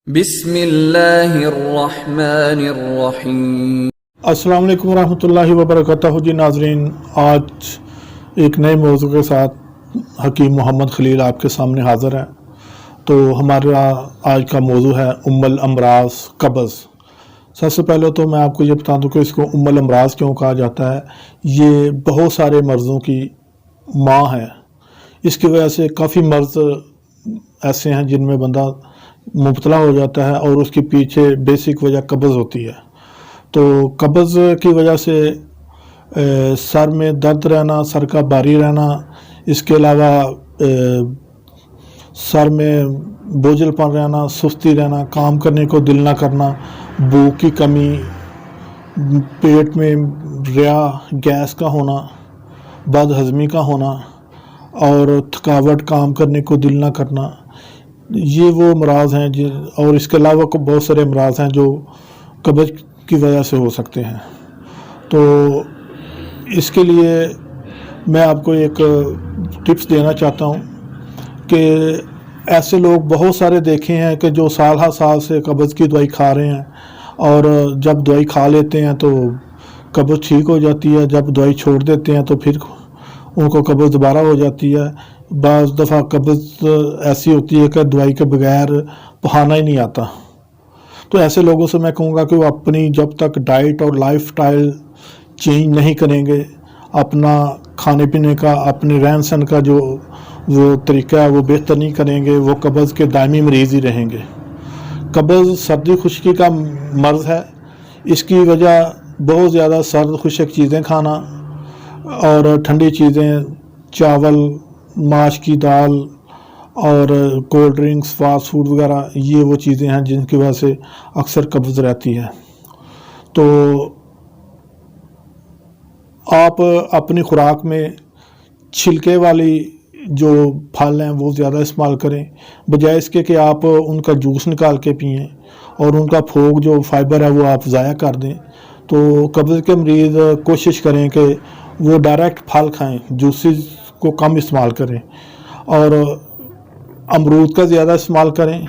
بسم اللہ الرحمن الرحیم۔ السلام علیکم ورحمۃ اللہ وبرکاتہ جی ناظرین، آج ایک نئے موضوع کے ساتھ حکیم محمد خلیل آپ کے سامنے حاضر ہے۔ تو ہمارا آج کا موضوع ہے الامراض، قبض۔ سب سے پہلے تو میں آپ کو یہ بتا دوں کہ اس کو الامراض کیوں کہا جاتا ہے۔ یہ بہت سارے مرضوں کی ماں ہے۔ اس کی وجہ سے کافی مرض ایسے ہیں جن میں بندہ مبتلا ہو جاتا ہے اور اس کے پیچھے بیسک وجہ قبض ہوتی ہے۔ تو قبض کی وجہ سے سر میں درد رہنا، سر کا بھاری رہنا، اس کے علاوہ سر میں بوجھل پن رہنا، سستی رہنا، کام کرنے کو دل نہ کرنا، بھوک کی کمی، پیٹ میں ریا، گیس کا ہونا، بد ہضمی کا ہونا اور تھکاوٹ، کام کرنے کو دل نہ کرنا، یہ وہ امراض ہیں اور اس کے علاوہ بہت سارے امراض ہیں جو قبض کی وجہ سے ہو سکتے ہیں۔ تو اس کے لیے میں آپ کو ایک ٹپس دینا چاہتا ہوں کہ ایسے لوگ بہت سارے دیکھے ہیں کہ جو سال ہر سال سے قبض کی دوائی کھا رہے ہیں، اور جب دوائی کھا لیتے ہیں تو قبض ٹھیک ہو جاتی ہے، جب دوائی چھوڑ دیتے ہیں تو پھر ان کو قبض دوبارہ ہو جاتی ہے۔ بعض دفعہ قبض ایسی ہوتی ہے کہ دوائی کے بغیر بہانا ہی نہیں آتا۔ تو ایسے لوگوں سے میں کہوں گا کہ وہ اپنی جب تک ڈائٹ اور لائف سٹائل چینج نہیں کریں گے، اپنا کھانے پینے کا، اپنے رہن سہن کا جو طریقہ ہے وہ بہتر نہیں کریں گے، وہ قبض کے دائمی مریض ہی رہیں گے۔ قبض سردی خشکی کا مرض ہے۔ اس کی وجہ بہت زیادہ سرد خشک چیزیں کھانا اور ٹھنڈی چیزیں، چاول، ماش کی دال اور کولڈ ڈرنکس، فاسٹ فوڈ وغیرہ، یہ وہ چیزیں ہیں جن کی وجہ سے اکثر قبض رہتی ہے۔ تو آپ اپنی خوراک میں چھلکے والی جو پھل ہیں وہ زیادہ استعمال کریں، بجائے اس کے کہ آپ ان کا جوس نکال کے پئیں اور ان کا پھوگ جو فائبر ہے وہ آپ ضائع کر دیں۔ تو قبض کے مریض کوشش کریں کہ وہ ڈائریکٹ پھل کھائیں، جوسز کو کم استعمال کریں اور امرود کا زیادہ استعمال کریں،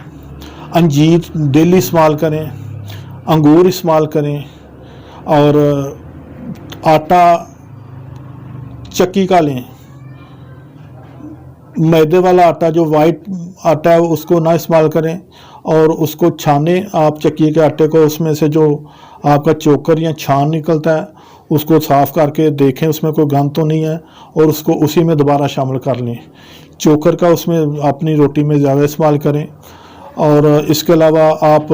انجیر ڈیلی استعمال کریں، انگور استعمال کریں، اور آٹا چکی کا لیں۔ میدے والا آٹا جو وائٹ آٹا ہے اس کو نہ استعمال کریں اور اس کو چھانیں آپ چکی کے آٹے کو، اس میں سے جو آپ کا چوکر یا چھان نکلتا ہے اس کو صاف کر کے دیکھیں اس میں کوئی گند تو نہیں ہے، اور اس کو اسی میں دوبارہ شامل کر لیں۔ چوکر کا اس میں اپنی روٹی میں زیادہ استعمال کریں۔ اور اس کے علاوہ آپ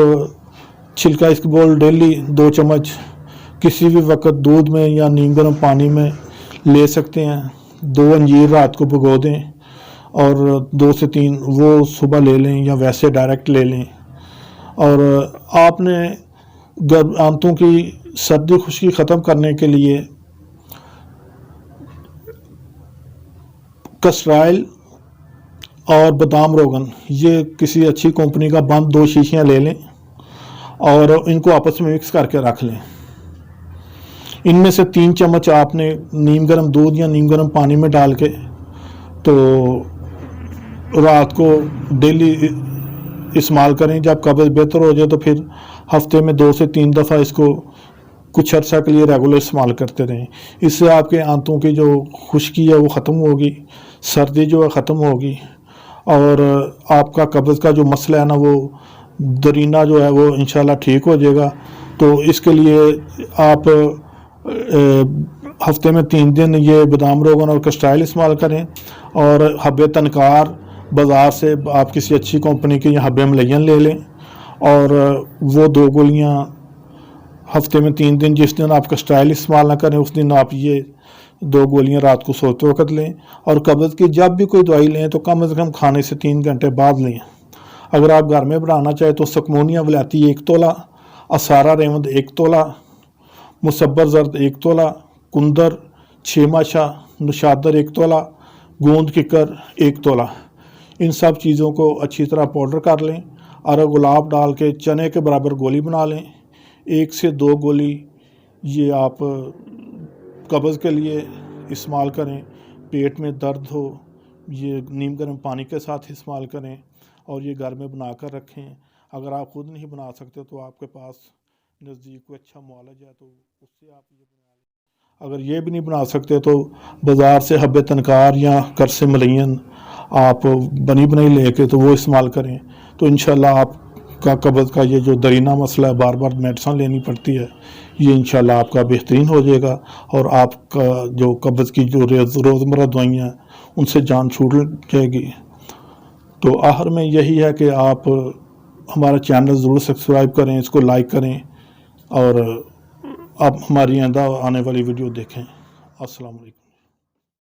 چھلکا اسبگول ڈیلی 2 چمچ کسی بھی وقت دودھ میں یا نیم گرم پانی میں لے سکتے ہیں۔ 2 انجیر رات کو بھگو دیں اور 2 سے 3 وہ صبح لے لیں یا ویسے ڈائریکٹ لے لیں۔ اور آپ نے آنتوں کی سردی خشکی ختم کرنے کے لیے کسٹرائل اور بادام روغن، یہ کسی اچھی کمپنی کا بند 2 شیشیاں لے لیں اور ان کو آپس میں مکس کر کے رکھ لیں۔ ان میں سے 3 چمچ آپ نے نیم گرم دودھ یا نیم گرم پانی میں ڈال کے تو رات کو ڈیلی استعمال کریں۔ جب قبض بہتر ہو جائے تو پھر ہفتے میں 2 سے 3 دفعہ اس کو کچھ عرصہ کے لیے ریگولر استعمال کرتے رہیں۔ اس سے آپ کے آنتوں کی جو خشکی ہے وہ ختم ہوگی، سردی جو ہے ختم ہوگی، اور آپ کا قبض کا جو مسئلہ ہے نا وہ درینہ جو ہے وہ انشاءاللہ ٹھیک ہو جائے گا۔ تو اس کے لیے آپ ہفتے میں 3 دن یہ بادام روغن اور کسٹرائل استعمال کریں، اور حب تنکار بازار سے آپ کسی اچھی کمپنی کی یا حب ملین لے لیں، اور وہ 2 گولیاں ہفتے میں 3 دن، جس دن آپ کسٹرائل استعمال نہ کریں اس دن آپ یہ 2 گولیاں رات کو سوتے وقت لیں۔ اور قبض کی جب بھی کوئی دوائی لیں تو کم از کم کھانے سے 3 گھنٹے بعد لیں۔ اگر آپ گھر میں بنانا چاہیں تو سکمونیا ولاتی 1 تولہ، اسارا ریوند 1 تولہ، مصبر زرد 1 تولہ، کندر 6 ماشا، نشادر 1 تولہ، گوند ککر 1 تولہ، ان سب چیزوں کو اچھی طرح پاؤڈر کر لیں اور گلاب ڈال کے چنے کے برابر گولی بنا لیں۔ 1 سے 2 گولی یہ آپ قبض کے لیے استعمال کریں۔ پیٹ میں درد ہو یہ نیم گرم پانی کے ساتھ استعمال کریں اور یہ گھر میں بنا کر رکھیں۔ اگر آپ خود نہیں بنا سکتے تو آپ کے پاس نزدیک کوئی اچھا معالج ہے تو اس سے آپ یہ بنا لیں. اگر یہ بھی نہیں بنا سکتے تو بازار سے حب تنکار یا کرس ملین آپ بنی بنائی لے کے تو وہ استعمال کریں تو انشاءاللہ آپ کا قبض کا یہ جو درینہ مسئلہ ہے بار بار میڈیسن لینی پڑتی ہے یہ انشاءاللہ آپ کا بہترین ہو جائے گا اور آپ کا جو قبض کی جو روزمرہ دوائیاں ہیں ان سے جان چھوٹ جائے گی. تو آخر میں یہی ہے کہ آپ ہمارا چینل ضرور سبسکرائب کریں, اس کو لائک کریں اور آپ ہماری آئندہ آنے والی ویڈیو دیکھیں. السلام علیکم.